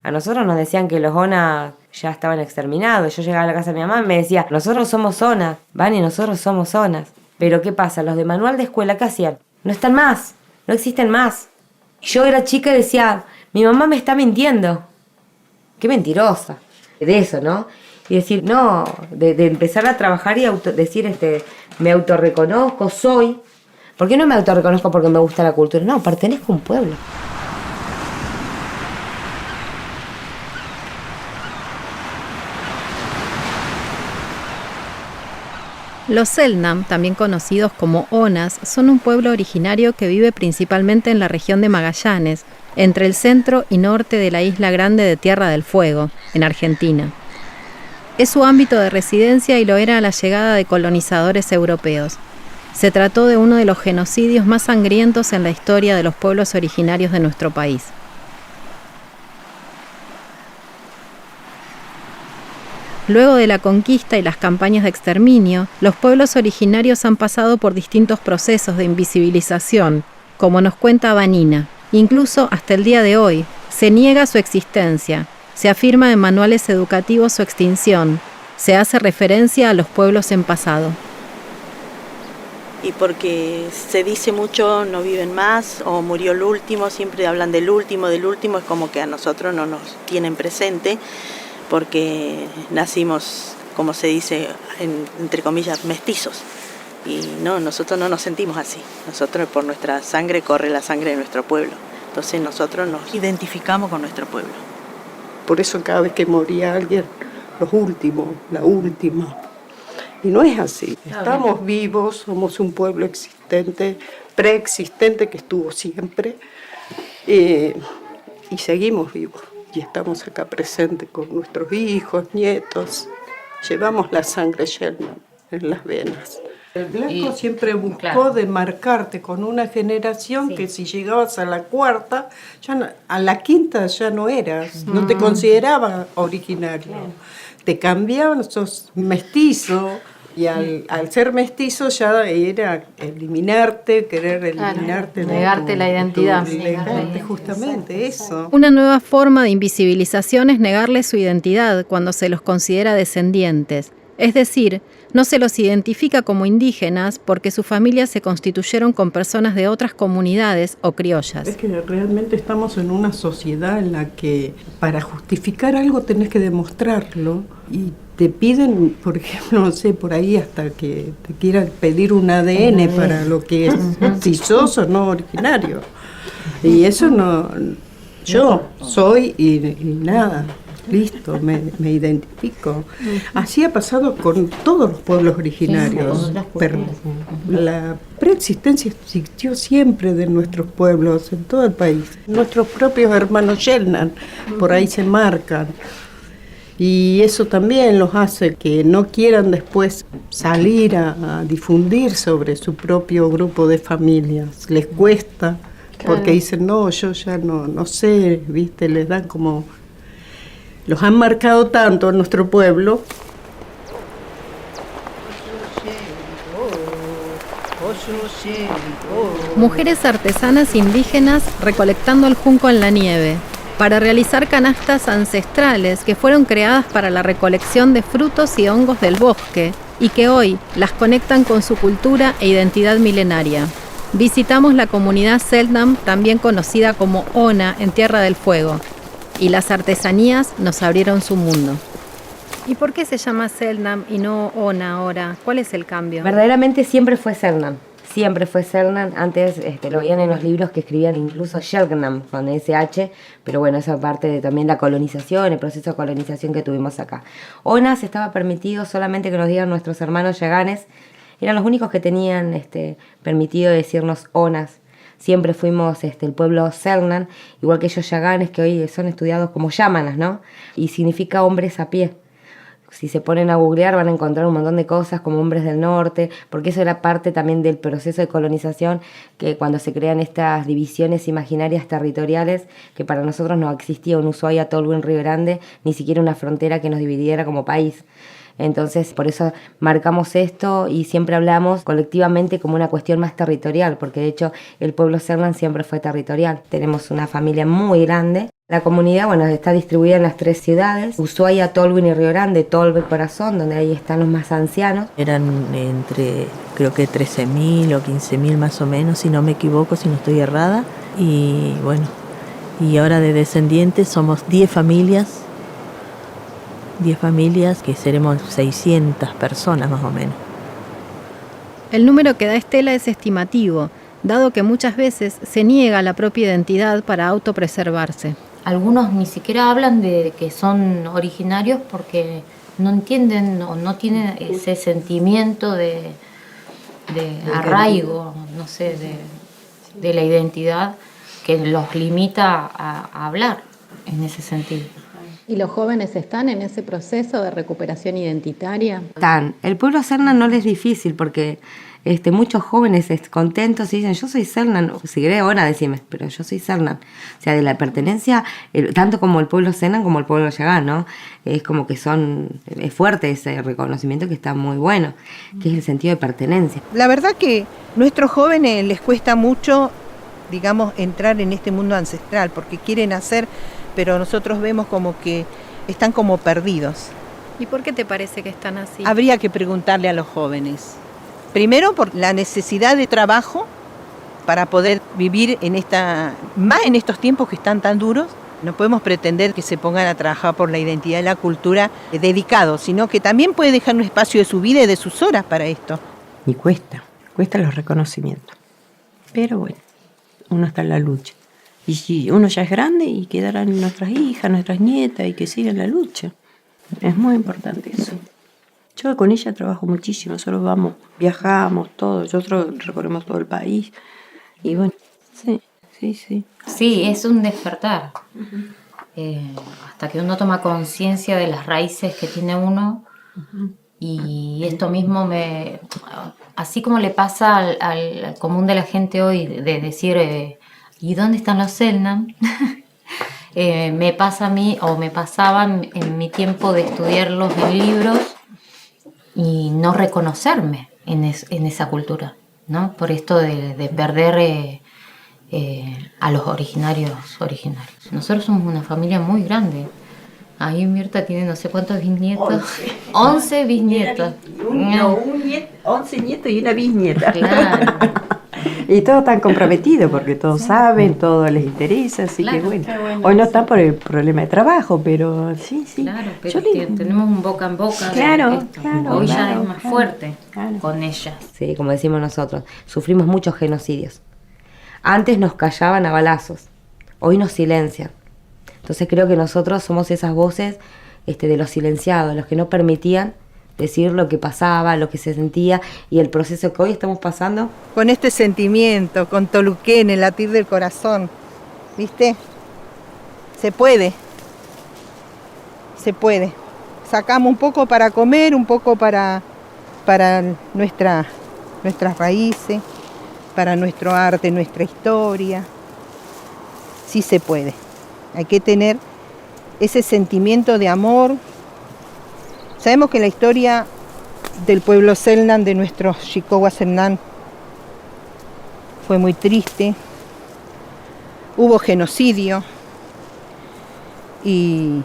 A nosotros nos decían que los ONA ya estaban exterminados. Yo llegaba a la casa de mi mamá y me decía, nosotros somos ONA, Vani, nosotros somos ONAs. Pero ¿qué pasa? Los de manual de escuela, ¿qué hacían? No están más, no existen más. Yo era chica y decía, mi mamá me está mintiendo. Qué mentirosa. De eso, ¿no? Y decir, no, de empezar a trabajar y decir, me autorreconozco, soy. ¿Por qué no me autorreconozco porque me gusta la cultura? No, pertenezco a un pueblo. Los Selknam, también conocidos como Onas, son un pueblo originario que vive principalmente en la región de Magallanes, entre el centro y norte de la isla grande de Tierra del Fuego, en Argentina. Es su ámbito de residencia y lo era a la llegada de colonizadores europeos. Se trató de uno de los genocidios más sangrientos en la historia de los pueblos originarios de nuestro país. Luego de la conquista y las campañas de exterminio, los pueblos originarios han pasado por distintos procesos de invisibilización, como nos cuenta Vanina. Incluso hasta el día de hoy, se niega su existencia, se afirma en manuales educativos su extinción, se hace referencia a los pueblos en pasado. Y porque se dice mucho, no viven más, o murió el último, siempre hablan del último, es como que a nosotros no nos tienen presente, porque nacimos, como se dice, entre comillas, mestizos. Y no, nosotros no nos sentimos así. Nosotros, por nuestra sangre, corre la sangre de nuestro pueblo. Entonces nosotros nos identificamos con nuestro pueblo. Por eso cada vez que moría alguien, los últimos, la última. Y no es así. Estamos vivos, somos un pueblo existente, preexistente, que estuvo siempre. Y seguimos vivos. Y estamos acá presentes con nuestros hijos, nietos. Llevamos la sangre Selknam en las venas. El blanco siempre buscó demarcarte con una generación que si llegabas a la cuarta, a la quinta ya no eras, no te consideraban originario. Te cambiaban, sos mestizo. Y al ser mestizo ya era eliminarte, querer eliminarte. Negarte la identidad. Negarte justamente eso. Una nueva forma de invisibilización es negarles su identidad cuando se los considera descendientes. Es decir, no se los identifica como indígenas porque sus familias se constituyeron con personas de otras comunidades o criollas. Es que realmente estamos en una sociedad en la que para justificar algo tenés que demostrarlo y te piden, por ejemplo, no sé, por ahí hasta que te quieran pedir un ADN para lo que es, si sos o no originario. Y eso no, yo soy y nada. Listo, me identifico. Así ha pasado con todos los pueblos originarios. Pero la preexistencia existió siempre de nuestros pueblos en todo el país. Nuestros propios hermanos Selknam por ahí se marcan. Y eso también los hace que no quieran después salir a difundir sobre su propio grupo de familias. Les cuesta, porque dicen, no, yo ya no sé, ¿viste? Les dan como... Los han marcado tanto en nuestro pueblo. Mujeres artesanas indígenas recolectando el junco en la nieve para realizar canastas ancestrales que fueron creadas para la recolección de frutos y hongos del bosque y que hoy las conectan con su cultura e identidad milenaria. Visitamos la comunidad Selknam, también conocida como Ona en Tierra del Fuego, y las artesanías nos abrieron su mundo. ¿Y por qué se llama Selknam y no Ona ahora? ¿Cuál es el cambio? Verdaderamente siempre fue Selknam. Siempre fue Selknam. Antes lo veían en los libros que escribían incluso Selknam con SH, pero bueno, esa parte de también la colonización, el proceso de colonización que tuvimos acá. Onas estaba permitido solamente que nos digan nuestros hermanos yaganes, eran los únicos que tenían permitido decirnos Onas. Siempre fuimos el pueblo Selknam, igual que ellos yaganes, que hoy son estudiados como yámanas, ¿no? Y significa hombres a pie. Si se ponen a googlear van a encontrar un montón de cosas como hombres del norte, porque eso era parte también del proceso de colonización, que cuando se crean estas divisiones imaginarias territoriales, que para nosotros no existía un Ushuaia, Tolwyn, Río Grande, ni siquiera una frontera que nos dividiera como país. Entonces, por eso marcamos esto y siempre hablamos colectivamente como una cuestión más territorial, porque de hecho el pueblo Selknam siempre fue territorial. Tenemos una familia muy grande. La comunidad, bueno, está distribuida en las 3 ciudades, Ushuaia, Tolwyn y Río Grande, Tolwyn, Corazón, donde ahí están los más ancianos. Eran entre, creo que 13.000 o 15.000 más o menos, si no me equivoco, si no estoy errada. Y bueno, y ahora de descendientes somos 10 familias que seremos 600 personas más o menos. El número que da Estela es estimativo, dado que muchas veces se niega la propia identidad para autopreservarse. Algunos ni siquiera hablan de que son originarios porque no entienden o no tienen ese sentimiento de arraigo, no sé, de la identidad que los limita a hablar en ese sentido. ¿Y los jóvenes están en ese proceso de recuperación identitaria? Están. El pueblo Selknam no les es difícil porque muchos jóvenes contentos y dicen, yo soy Selknam, si querés ahora decime, pero yo soy Selknam. O sea, de la pertenencia, tanto como el pueblo Selknam como el pueblo Yagán, ¿no? Es como que es fuerte ese reconocimiento que está muy bueno, que es el sentido de pertenencia. La verdad que nuestros jóvenes les cuesta mucho, digamos, entrar en este mundo ancestral, porque quieren hacer, pero nosotros vemos como que están como perdidos. ¿Y por qué te parece que están así? Habría que preguntarle a los jóvenes. Primero por la necesidad de trabajo para poder vivir más en estos tiempos que están tan duros. No podemos pretender que se pongan a trabajar por la identidad y la cultura dedicados, sino que también puede dejar un espacio de su vida y de sus horas para esto. Y cuesta los reconocimientos. Pero bueno, uno está en la lucha. Y si uno ya es grande y quedarán nuestras hijas, nuestras nietas y que sigan la lucha. Es muy importante eso. Yo con ella trabajo muchísimo, nosotros viajamos, todo, nosotros recorremos todo el país. Y bueno, sí. Sí, es un despertar. Hasta que uno toma conciencia de las raíces que tiene uno. Y esto mismo así como le pasa al común de la gente hoy, de decir, ¿y dónde están los Selknam? Me pasa a mí, o me pasaba en mi tiempo de estudiarlos en libros y no reconocerme en esa cultura, ¿no? Por esto de perder a los originarios. Nosotros somos una familia muy grande. Ahí Mirta tiene no sé cuántos bisnietos. 11 bisnietos. 11 nietos y una bisnieta. Claro. Y todos están comprometidos porque todos saben, todo les interesa, así Claro, que bueno. bueno. Hoy no están por el problema de trabajo, pero sí. Claro, pero tenemos un boca en boca. Claro, de esto. claro, Hoy ya claro, es más claro, fuerte claro. con ellas. Sí, como decimos nosotros, sufrimos muchos genocidios. Antes nos callaban a balazos, hoy nos silencian. Entonces creo que nosotros somos esas voces de los silenciados, los que no permitían decir lo que pasaba, lo que se sentía y el proceso que hoy estamos pasando. Con este sentimiento, con Toluquén, el latir del corazón, ¿viste? Se puede. Sacamos un poco para comer, un poco para nuestras raíces, para nuestro arte, nuestra historia. Sí se puede. Hay que tener ese sentimiento de amor. Sabemos que la historia del pueblo Selknam, de nuestros Xikowa Selknam, fue muy triste. Hubo genocidio. Y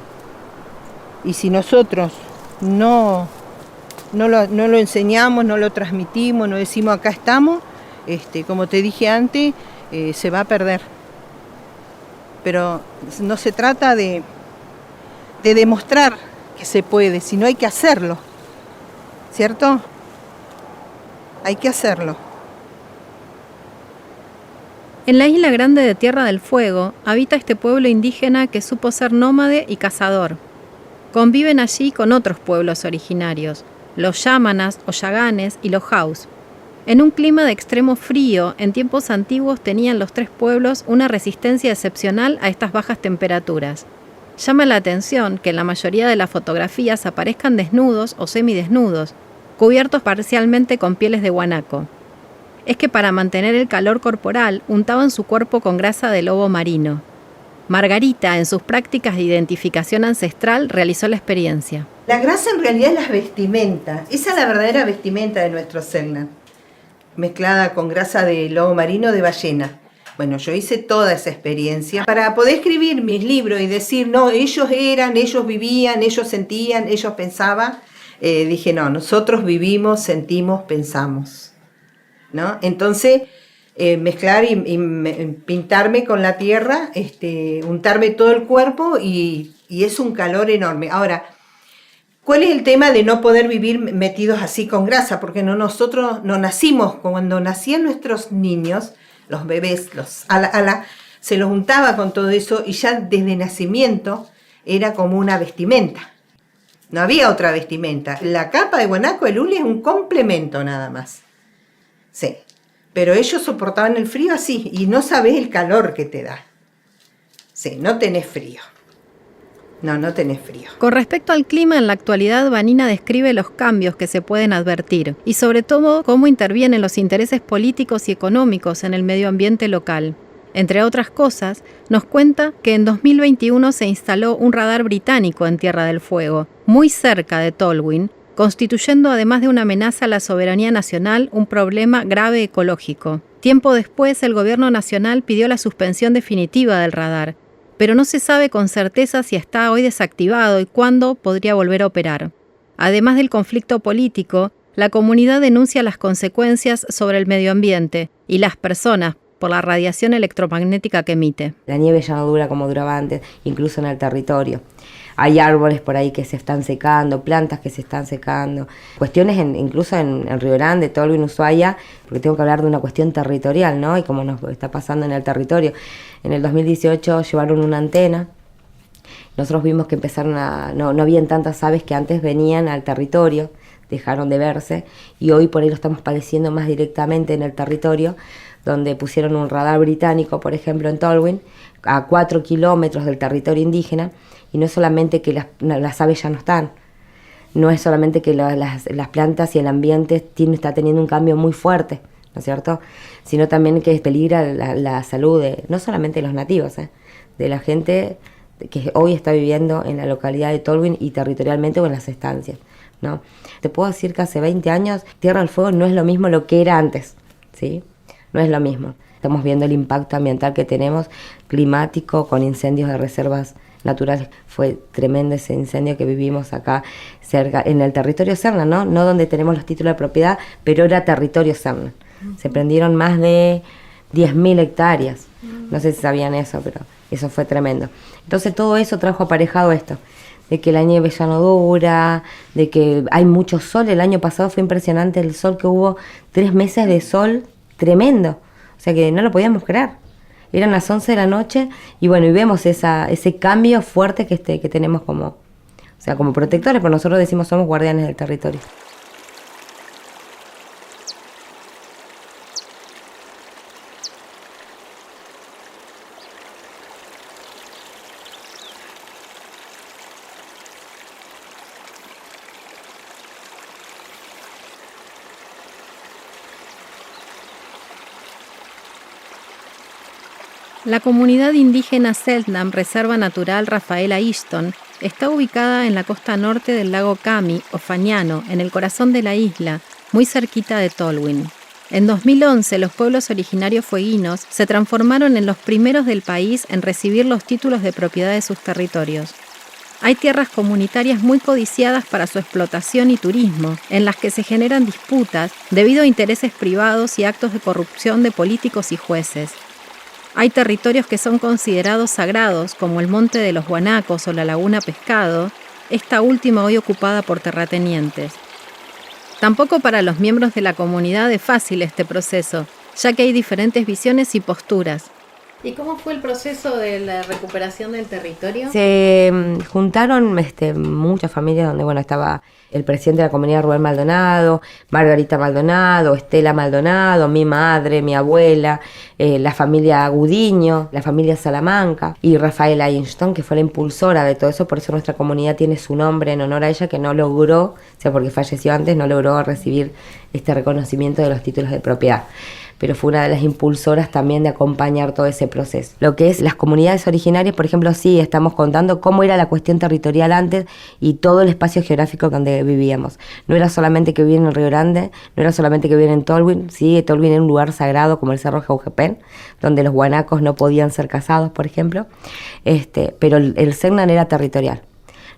si nosotros no lo enseñamos, no lo transmitimos, no decimos acá estamos, como te dije antes, se va a perder. Pero no se trata de demostrar que se puede, sino hay que hacerlo, ¿cierto? Hay que hacerlo. En la isla grande de Tierra del Fuego habita este pueblo indígena que supo ser nómade y cazador. Conviven allí con otros pueblos originarios, los Yámanas o Yaganes y los Haus. En un clima de extremo frío, en tiempos antiguos tenían los 3 pueblos una resistencia excepcional a estas bajas temperaturas. Llama la atención que en la mayoría de las fotografías aparezcan desnudos o semidesnudos, cubiertos parcialmente con pieles de guanaco. Es que para mantener el calor corporal untaban su cuerpo con grasa de lobo marino. Margarita, en sus prácticas de identificación ancestral, realizó la experiencia. La grasa en realidad es la vestimenta. Esa es la verdadera vestimenta de nuestro Selknam, mezclada con grasa de lobo marino de ballena. Bueno, yo hice toda esa experiencia para poder escribir mis libros y decir, no, ellos eran, ellos vivían, ellos sentían, ellos pensaban. Dije, no, nosotros vivimos, sentimos, pensamos, ¿no? Entonces, mezclar y pintarme con la tierra, untarme todo el cuerpo y es un calor enorme. Ahora, ¿cuál es el tema de no poder vivir metidos así con grasa? Porque nosotros no nacimos, cuando nacían nuestros niños, los bebés, se los untaba con todo eso y ya desde nacimiento era como una vestimenta. No había otra vestimenta. La capa de guanaco, el hule, es un complemento nada más. Sí. Pero ellos soportaban el frío así y no sabés el calor que te da. Sí, no tenés frío. No tenés frío. Con respecto al clima, en la actualidad, Vanina describe los cambios que se pueden advertir y sobre todo cómo intervienen los intereses políticos y económicos en el medio ambiente local. Entre otras cosas, nos cuenta que en 2021 se instaló un radar británico en Tierra del Fuego, muy cerca de Tolwyn, constituyendo además de una amenaza a la soberanía nacional, un problema grave ecológico. Tiempo después, el gobierno nacional pidió la suspensión definitiva del radar, pero no se sabe con certeza si está hoy desactivado y cuándo podría volver a operar. Además del conflicto político, la comunidad denuncia las consecuencias sobre el medio ambiente y las personas por la radiación electromagnética que emite. La nieve ya no dura como duraba antes, incluso en el territorio. Hay árboles por ahí que se están secando, plantas que se están secando. Cuestiones incluso en Río Grande, Tolwyn, Ushuaia, porque tengo que hablar de una cuestión territorial, ¿no? Y como nos está pasando en el territorio. En el 2018 llevaron una antena. Nosotros vimos que empezaron no habían tantas aves que antes venían al territorio, dejaron de verse, y hoy por ahí lo estamos padeciendo más directamente en el territorio, donde pusieron un radar británico, por ejemplo, en Tolwyn, a 4 kilómetros del territorio indígena, y no es solamente que las aves ya no están, no es solamente que las plantas y el ambiente está teniendo un cambio muy fuerte, ¿no es cierto?, sino también que peligra la salud no solamente de los nativos, de la gente que hoy está viviendo en la localidad de Tolwyn y territorialmente o en las estancias, ¿no? Te puedo decir que hace 20 años Tierra del Fuego no es lo mismo lo que era antes, ¿sí? No es lo mismo. Estamos viendo el impacto ambiental que tenemos, climático, con incendios de reservas naturales. Fue tremendo ese incendio que vivimos acá cerca, en el territorio Selknam, ¿no? No donde tenemos los títulos de propiedad, pero era territorio Selknam. Se prendieron más de 10.000 hectáreas. No sé si sabían eso, pero eso fue tremendo. Entonces todo eso trajo aparejado esto, de que la nieve ya no dura, de que hay mucho sol. El año pasado fue impresionante el sol que hubo, 3 meses de sol tremendo, o sea que no lo podíamos creer. Eran las 11 de la noche y bueno, y vemos ese cambio fuerte que tenemos como protectores, pero nosotros decimos somos guardianes del territorio. La comunidad indígena Selknam, Reserva Natural Rafaela Ishton, está ubicada en la costa norte del lago Kami, o Fañano, en el corazón de la isla, muy cerquita de Tolwyn. En 2011, los pueblos originarios fueguinos se transformaron en los primeros del país en recibir los títulos de propiedad de sus territorios. Hay tierras comunitarias muy codiciadas para su explotación y turismo, en las que se generan disputas debido a intereses privados y actos de corrupción de políticos y jueces. Hay territorios que son considerados sagrados, como el Monte de los Guanacos o la Laguna Pescado, esta última hoy ocupada por terratenientes. Tampoco para los miembros de la comunidad es fácil este proceso, ya que hay diferentes visiones y posturas. ¿Y cómo fue el proceso de la recuperación del territorio? Se juntaron muchas familias donde estaba el presidente de la comunidad, Rubén Maldonado, Margarita Maldonado, Estela Maldonado, mi madre, mi abuela, la familia Gudiño, la familia Salamanca y Rafaela Ishton, que fue la impulsora de todo eso. Por eso nuestra comunidad tiene su nombre en honor a ella, que no logró, porque falleció antes, no logró recibir este reconocimiento de los títulos de propiedad. pero fue una de las impulsoras también de acompañar todo ese proceso. Lo que es las comunidades originarias, por ejemplo, sí, estamos contando cómo era la cuestión territorial antes y todo el espacio geográfico donde vivíamos. No era solamente que vivían en Río Grande, no era solamente que vivían en Tolwyn, sí, Tolwyn era un lugar sagrado como el Cerro Jaujepen, donde los guanacos no podían ser casados, por ejemplo, pero el Selknam era territorial.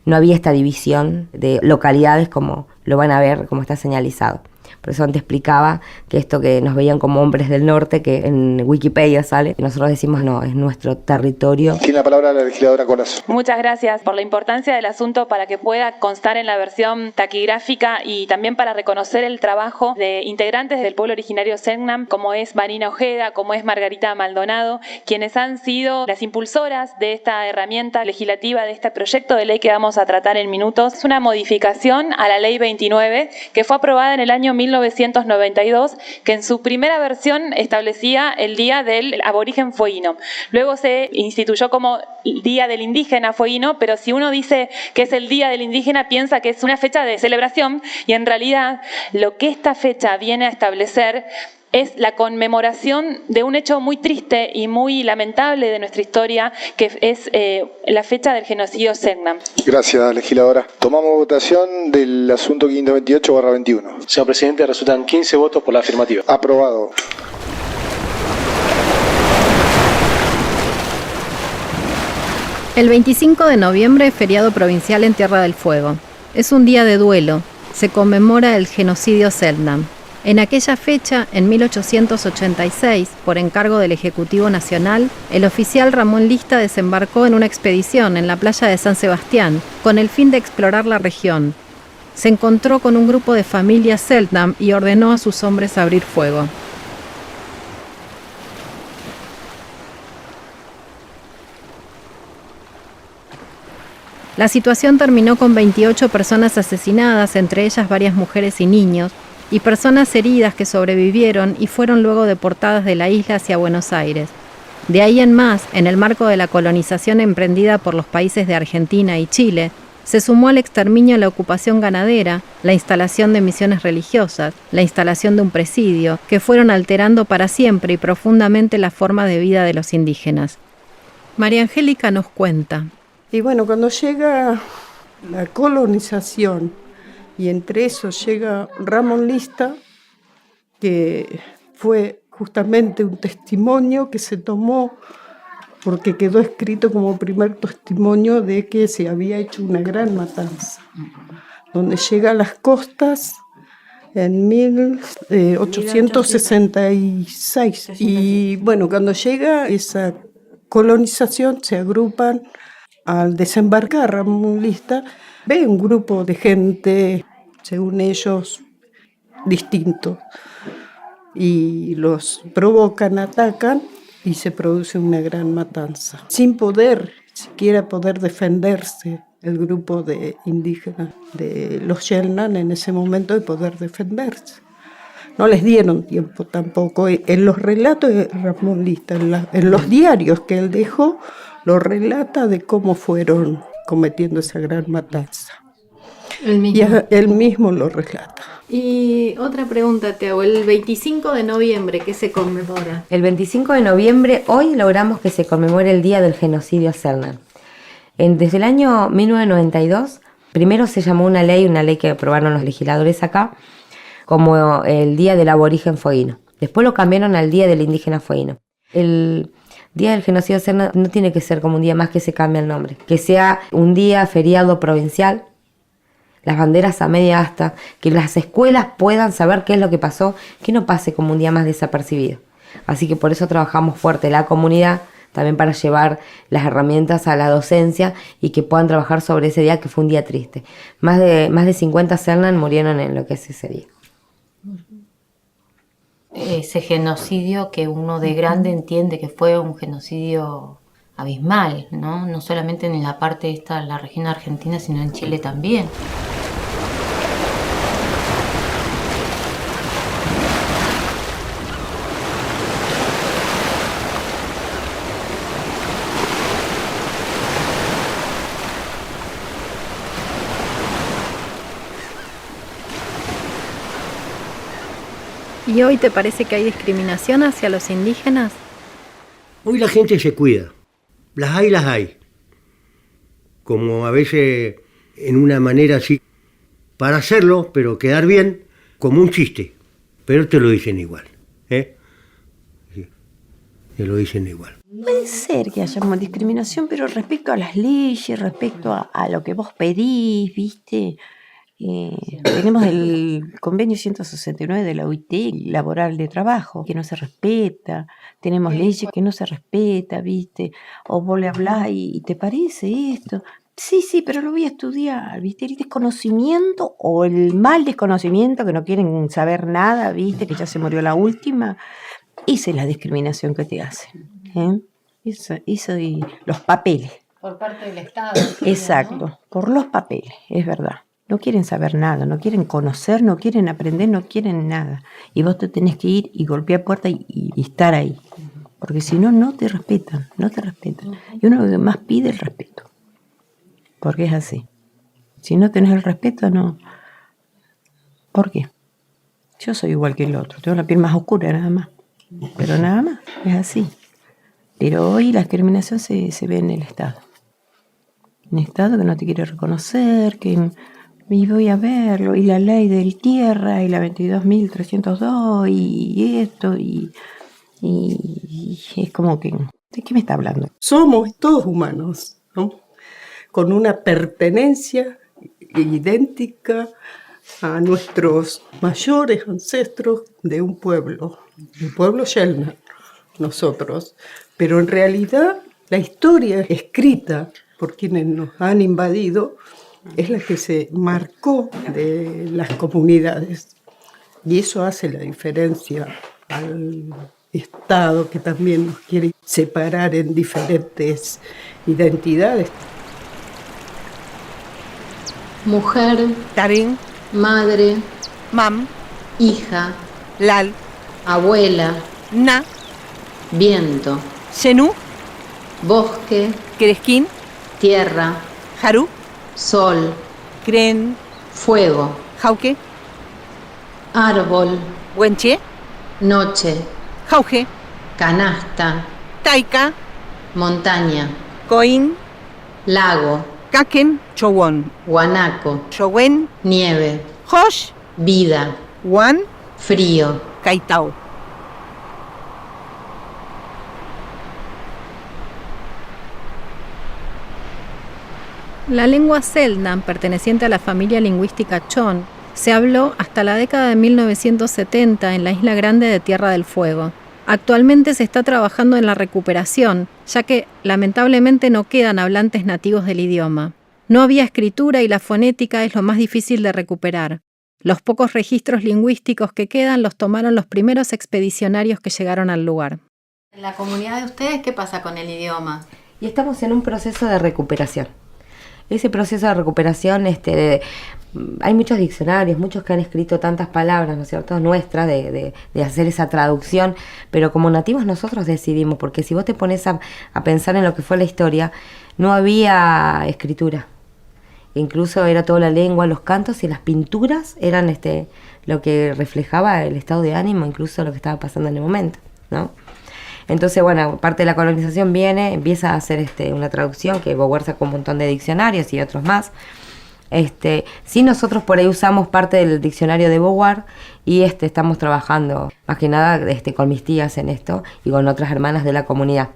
No había esta división de localidades como lo van a ver, como está señalizado. Por eso antes explicaba que esto que nos veían como hombres del norte, que en Wikipedia sale, y nosotros decimos no, es nuestro territorio. Tiene la palabra la legisladora Colazo. Muchas gracias por la importancia del asunto para que pueda constar en la versión taquigráfica y también para reconocer el trabajo de integrantes del pueblo originario Selknam, como es Marina Ojeda, como es Margarita Maldonado, quienes han sido las impulsoras de esta herramienta legislativa, de este proyecto de ley que vamos a tratar en minutos. Es una modificación a la Ley 29 que fue aprobada en el año 1992, que en su primera versión establecía el Día del Aborigen Fueguino. Luego se instituyó como Día del Indígena Fueguino, pero si uno dice que es el Día del Indígena, piensa que es una fecha de celebración, y en realidad lo que esta fecha viene a establecer es la conmemoración de un hecho muy triste y muy lamentable de nuestra historia, que es la fecha del genocidio Selknam. Gracias, legisladora. Tomamos votación del asunto 528/21. Señor presidente, resultan 15 votos por la afirmativa. Aprobado. El 25 de noviembre es feriado provincial en Tierra del Fuego. Es un día de duelo. Se conmemora el genocidio Selknam. En aquella fecha, en 1886, por encargo del Ejecutivo Nacional, el oficial Ramón Lista desembarcó en una expedición en la playa de San Sebastián, con el fin de explorar la región. Se encontró con un grupo de familias Selknam y ordenó a sus hombres abrir fuego. La situación terminó con 28 personas asesinadas, entre ellas varias mujeres y niños, y personas heridas que sobrevivieron y fueron luego deportadas de la isla hacia Buenos Aires. De ahí en más, en el marco de la colonización emprendida por los países de Argentina y Chile, se sumó al exterminio la ocupación ganadera, la instalación de misiones religiosas, la instalación de un presidio, que fueron alterando para siempre y profundamente la forma de vida de los indígenas. María Angélica nos cuenta. Y bueno, cuando llega la colonización, y entre eso llega Ramón Lista, que fue justamente un testimonio que se tomó porque quedó escrito como primer testimonio de que se había hecho una gran matanza, donde llega a las costas en 1866. Y bueno, cuando llega esa colonización se agrupan al desembarcar Ramón Lista. Ve un grupo de gente, según ellos, distinto, y los provocan, atacan, y se produce una gran matanza. Sin siquiera poder defenderse el grupo de indígenas de los Selknam en ese momento, de poder defenderse. No les dieron tiempo tampoco. En los relatos de Ramón Lista, en los diarios que él dejó, lo relata de cómo fueron cometiendo esa gran matanza. Y él mismo lo relata. Y otra pregunta te hago, el 25 de noviembre, ¿qué se conmemora? El 25 de noviembre, hoy logramos que se conmemore el Día del Genocidio Selknam. Desde el año 1992, primero se llamó una ley que aprobaron los legisladores acá, como el Día del Aborigen Fueguino. Después lo cambiaron al Día del Indígena Fueguino. El Día del Genocidio Selknam no tiene que ser como un día más que se cambie el nombre. Que sea un día feriado provincial, las banderas a media asta, que las escuelas puedan saber qué es lo que pasó, que no pase como un día más desapercibido. Así que por eso trabajamos fuerte la comunidad, también para llevar las herramientas a la docencia y que puedan trabajar sobre ese día que fue un día triste. Más de 50 Selknam murieron en lo que es ese día. Ese genocidio que uno de grande entiende que fue un genocidio abismal, ¿no? No solamente en la parte esta, la región argentina, sino en Chile también. ¿Y hoy te parece que hay discriminación hacia los indígenas? Hoy la gente se cuida. Las hay. Como a veces en una manera así, para hacerlo, pero quedar bien, como un chiste. Pero te lo dicen igual. Sí, te lo dicen igual. Puede ser que haya una discriminación, pero respecto a las leyes, respecto a lo que vos pedís, ¿viste? Tenemos el convenio 169 de la OIT laboral de trabajo, que no se respeta, tenemos leyes que no se respeta, ¿viste? O vos le hablás y te parece esto. Sí, pero lo voy a estudiar, ¿viste? El desconocimiento o el mal desconocimiento, que no quieren saber nada, ¿viste? Que ya se murió la última. Esa es la discriminación que te hacen, Eso y los papeles. Por parte del Estado. Exacto, ¿no? Por los papeles, es verdad. No quieren saber nada, no quieren conocer, no quieren aprender, no quieren nada. Y vos te tenés que ir y golpear puertas y estar ahí. Porque si no, no te respetan. Y uno lo que más pide el respeto. Porque es así. Si no tenés el respeto, no. ¿Por qué? Yo soy igual que el otro. Tengo la piel más oscura, nada más. Pero nada más, es así. Pero hoy la discriminación se ve en el Estado. Un Estado que no te quiere reconocer, que... Y voy a verlo, y la ley del tierra, y la 22.302, y esto, y es como que... ¿De qué me está hablando? Somos todos humanos, ¿no? Con una pertenencia idéntica a nuestros mayores ancestros de un pueblo, el pueblo Shellman, nosotros. Pero en realidad la historia escrita por quienes nos han invadido es la que se marcó de las comunidades. Y eso hace la diferencia al Estado, que también nos quiere separar en diferentes identidades. Mujer, Tarín, madre, mam, hija, lal, abuela, na, viento, senú, bosque, cresquín, tierra, jarú, sol, cren, fuego, jauque, árbol, huenche, noche, jauge, canasta, taika, montaña, coín, lago, caquen, chowón, guanaco, chowen, nieve, josh, vida, wan, frío, caitao. La lengua Selknam, perteneciente a la familia lingüística Chon, se habló hasta la década de 1970 en la isla grande de Tierra del Fuego. Actualmente se está trabajando en la recuperación, ya que lamentablemente no quedan hablantes nativos del idioma. No había escritura y la fonética es lo más difícil de recuperar. Los pocos registros lingüísticos que quedan los tomaron los primeros expedicionarios que llegaron al lugar. En la comunidad de ustedes, ¿qué pasa con el idioma? Y estamos en un proceso de recuperación. Ese proceso de recuperación, hay muchos diccionarios, muchos que han escrito tantas palabras, ¿no es cierto?, nuestras, de hacer esa traducción, pero como nativos nosotros decidimos, porque si vos te pones a pensar en lo que fue la historia, no había escritura. Incluso era toda la lengua, los cantos y las pinturas eran lo que reflejaba el estado de ánimo, incluso lo que estaba pasando en el momento, ¿no? Entonces, bueno, parte de la colonización empieza a hacer una traducción que Beauvoir sacó un montón de diccionarios y otros más. Sí, nosotros por ahí usamos parte del diccionario de Beauvoir y estamos trabajando más que nada con mis tías en esto y con otras hermanas de la comunidad.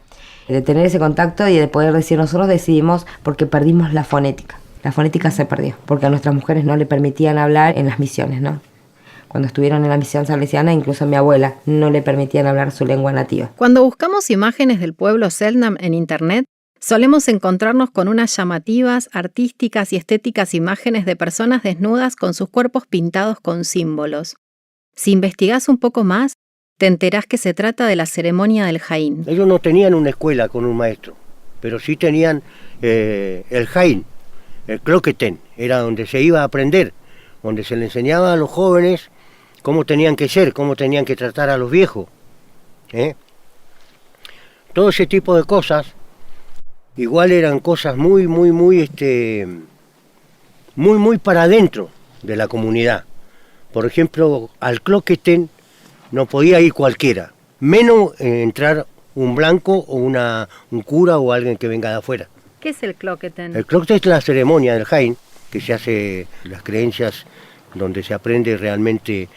De tener ese contacto y de poder decir, nosotros decidimos porque perdimos la fonética. La fonética se perdió porque a nuestras mujeres no le permitían hablar en las misiones, ¿no? Cuando estuvieron en la misión salesiana, incluso a mi abuela no le permitían hablar su lengua nativa. Cuando buscamos imágenes del pueblo Selknam en internet, solemos encontrarnos con unas llamativas, artísticas y estéticas imágenes de personas desnudas con sus cuerpos pintados con símbolos. Si investigás un poco más, te enterás que se trata de la ceremonia del Jaín. Ellos no tenían una escuela con un maestro, pero sí tenían el Jaín, el cloquetén, era donde se iba a aprender, donde se le enseñaba a los jóvenes cómo tenían que ser, cómo tenían que tratar a los viejos. Todo ese tipo de cosas, igual eran cosas muy para adentro de la comunidad. Por ejemplo, al cloquetén no podía ir cualquiera, menos entrar un blanco o un cura o alguien que venga de afuera. ¿Qué es el cloqueten? El cloqueten es la ceremonia del Jain, que se hace las creencias donde se aprende realmente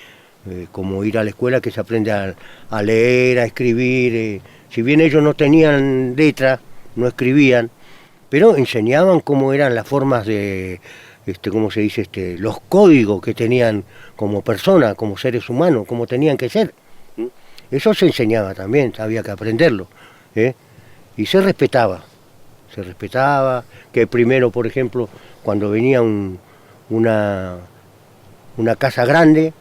como ir a la escuela, que se aprende a leer, a escribir. Si bien ellos no tenían letra, no escribían, pero enseñaban cómo eran las formas de, ¿cómo se dice? Los códigos que tenían como personas, como seres humanos, cómo tenían que ser. Eso se enseñaba también, había que aprenderlo. Y se respetaba, que primero, por ejemplo, cuando venía una casa grande,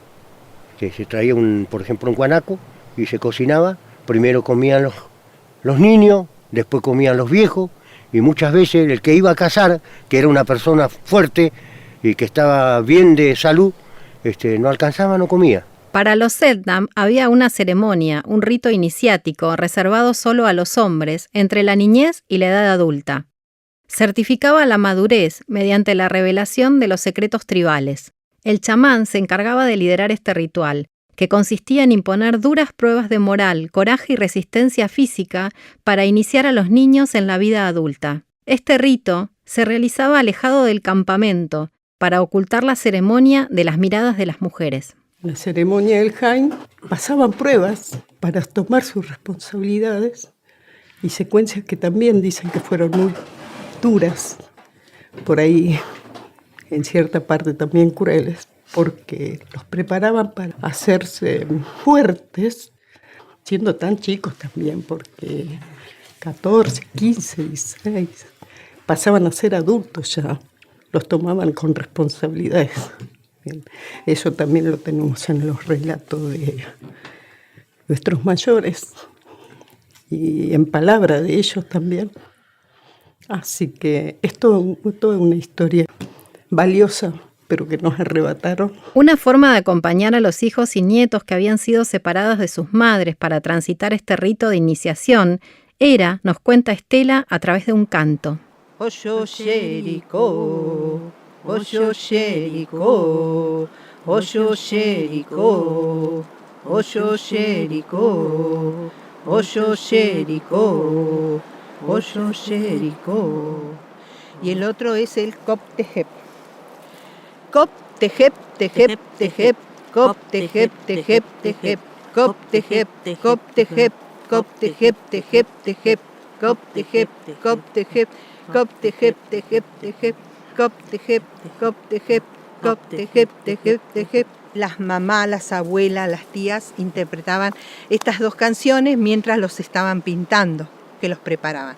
que se traía por ejemplo un guanaco y se cocinaba, primero comían los niños, después comían los viejos, y muchas veces el que iba a cazar, que era una persona fuerte y que estaba bien de salud, no alcanzaba, no comía. Para los Selknam había una ceremonia, un rito iniciático reservado solo a los hombres entre la niñez y la edad adulta. Certificaba la madurez mediante la revelación de los secretos tribales. El chamán se encargaba de liderar este ritual, que consistía en imponer duras pruebas de moral, coraje y resistencia física para iniciar a los niños en la vida adulta. Este rito se realizaba alejado del campamento para ocultar la ceremonia de las miradas de las mujeres. En la ceremonia del Jain pasaban pruebas para tomar sus responsabilidades y secuencias que también dicen que fueron muy duras, por ahí en cierta parte también crueles, porque los preparaban para hacerse fuertes, siendo tan chicos también, porque 14, 15, 16, pasaban a ser adultos ya, los tomaban con responsabilidades. Bien, eso también lo tenemos en los relatos de nuestros mayores y en palabra de ellos también. Así que es toda una historia valiosa, pero que nos arrebataron. Una forma de acompañar a los hijos y nietos que habían sido separados de sus madres para transitar este rito de iniciación era, nos cuenta Estela, a través de un canto. Oyo Sheriko, Oyo Sheriko, Oyo Sheriko, Oyo Sheriko, Oyo Sheriko, Oyo Sheriko. Y el otro es el Kop Tehep. Kop Tehep, Tehep, Tehep, Kop Tehep, Tehep, Tehep, Kop Tehep, Kop Tehep, Kop Tehep, Tehep, Tehep, Kop Tehep, Kop Tehep, Kop Tehep, Tehep, Tehep, Kop Tehep, Kop Tehep, Kop Tehep, Tehep, Tehep. Las mamás, las abuelas, las tías interpretaban estas dos canciones mientras los estaban pintando, que los preparaban.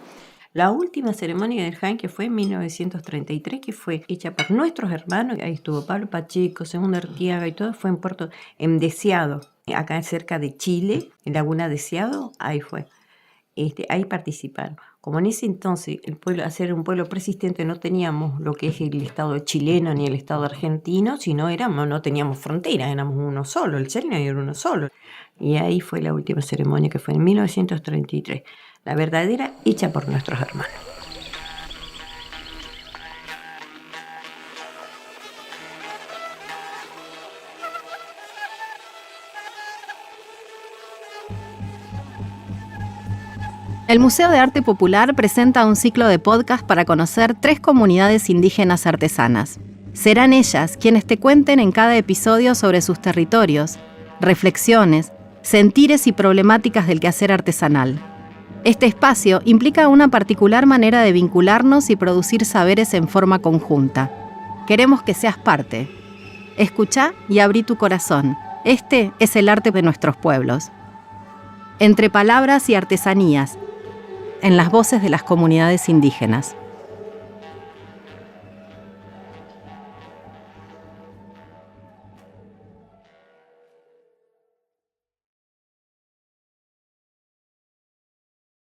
La última ceremonia del Jain, que fue en 1933, que fue hecha por nuestros hermanos, ahí estuvo Pablo Pacheco, Segundo Artiaga y todo, fue en Deseado, acá cerca de Chile, en Laguna Deseado, ahí fue. Ahí participaron. Como en ese entonces el pueblo, hacer un pueblo persistente, no teníamos lo que es el Estado chileno ni el Estado argentino, sino no teníamos fronteras, éramos uno solo, el chileno era uno solo. Y ahí fue la última ceremonia, que fue en 1933, la verdadera, hecha por nuestros hermanos. El Museo de Arte Popular presenta un ciclo de podcast para conocer 3 comunidades indígenas artesanas. Serán ellas quienes te cuenten en cada episodio sobre sus territorios, reflexiones, sentires y problemáticas del quehacer artesanal. Este espacio implica una particular manera de vincularnos y producir saberes en forma conjunta. Queremos que seas parte. Escuchá y abrí tu corazón. Este es el arte de nuestros pueblos. Entre palabras y artesanías, en las voces de las comunidades indígenas.